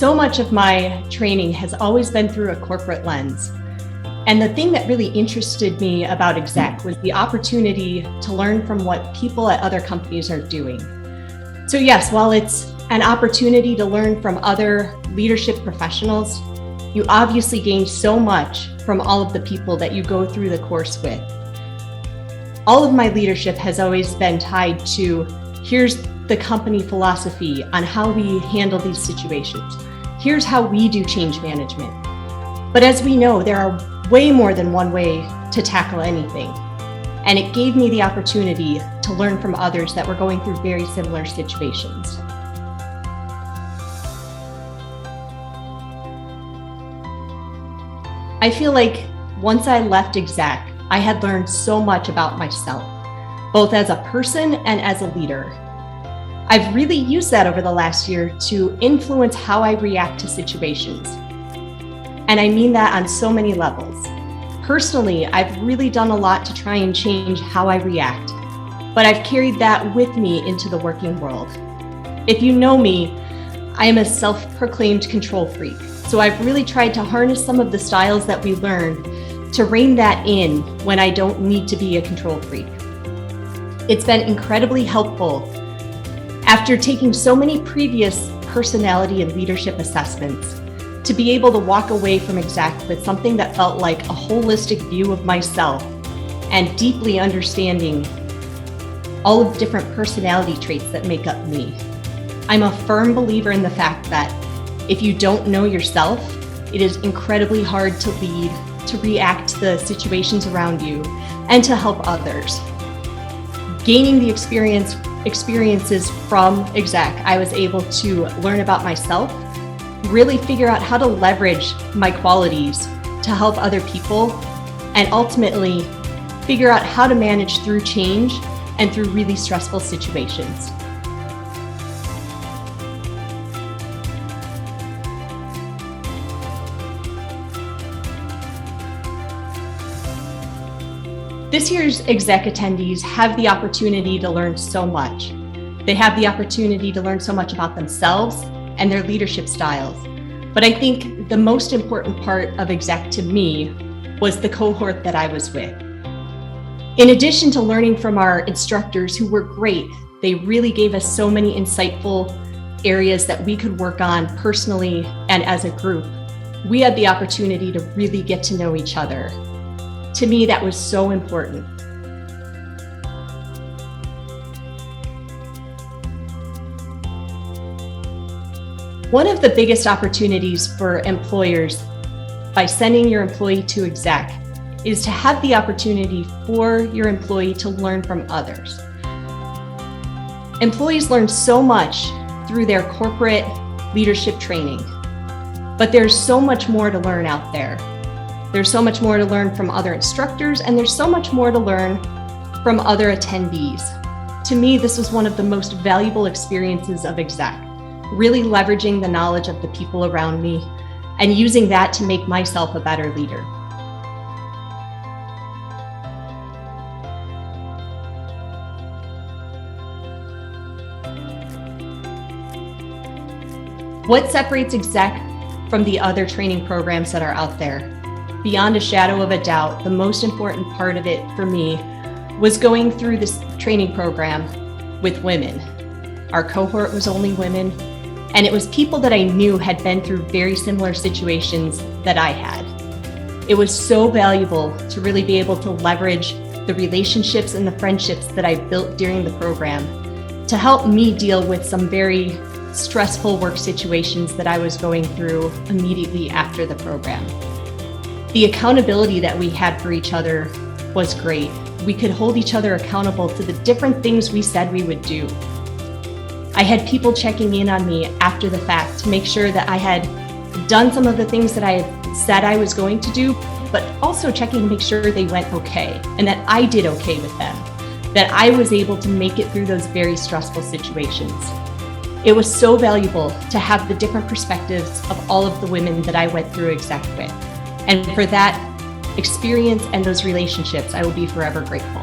So much of my training has always been through a corporate lens. And the thing that really interested me about eXXec was the opportunity to learn from what people at other companies are doing. So yes, while it's an opportunity to learn from other leadership professionals, you obviously gain so much from all of the people that you go through the course with. All of my leadership has always been tied to, here's the company philosophy on how we handle these situations. Here's how we do change management. But as we know, there are way more than one way to tackle anything. And it gave me the opportunity to learn from others that were going through very similar situations. I feel like once I left eXXec, I had learned so much about myself, both as a person and as a leader. I've really used that over the last year to influence how I react to situations. And I mean that on so many levels. Personally, I've really done a lot to try and change how I react, but I've carried that with me into the working world. If you know me, I am a self-proclaimed control freak. So I've really tried to harness some of the styles that we learned to rein that in when I don't need to be a control freak. It's been incredibly helpful. After taking so many previous personality and leadership assessments, to be able to walk away from eXXec with something that felt like a holistic view of myself and deeply understanding all of the different personality traits that make up me. I'm a firm believer in the fact that if you don't know yourself, it is incredibly hard to lead, to react to the situations around you, and to help others. Gaining the experiences from eXXec, I was able to learn about myself, really figure out how to leverage my qualities to help other people, and ultimately figure out how to manage through change and through really stressful situations. This year's eXXec attendees have the opportunity to learn so much. They have the opportunity to learn so much about themselves and their leadership styles. But I think the most important part of eXXec to me was the cohort that I was with. In addition to learning from our instructors who were great, they really gave us so many insightful areas that we could work on personally and as a group. We had the opportunity to really get to know each other. To me, that was so important. One of the biggest opportunities for employers by sending your employee to eXXec is to have the opportunity for your employee to learn from others. Employees learn so much through their corporate leadership training, but there's so much more to learn out there. There's so much more to learn from other instructors, and there's so much more to learn from other attendees. To me, this was one of the most valuable experiences of eXXec, really leveraging the knowledge of the people around me and using that to make myself a better leader. What separates eXXec from the other training programs that are out there? Beyond a shadow of a doubt, the most important part of it for me was going through this training program with women. Our cohort was only women, and it was people that I knew had been through very similar situations that I had. It was so valuable to really be able to leverage the relationships and the friendships that I built during the program to help me deal with some very stressful work situations that I was going through immediately after the program. The accountability that we had for each other was great. We could hold each other accountable to the different things we said we would do. I had people checking in on me after the fact to make sure that I had done some of the things that I had said I was going to do, but also checking to make sure they went okay and that I did okay with them, that I was able to make it through those very stressful situations. It was so valuable to have the different perspectives of all of the women that I went through eXXec with. And for that experience and those relationships, I will be forever grateful.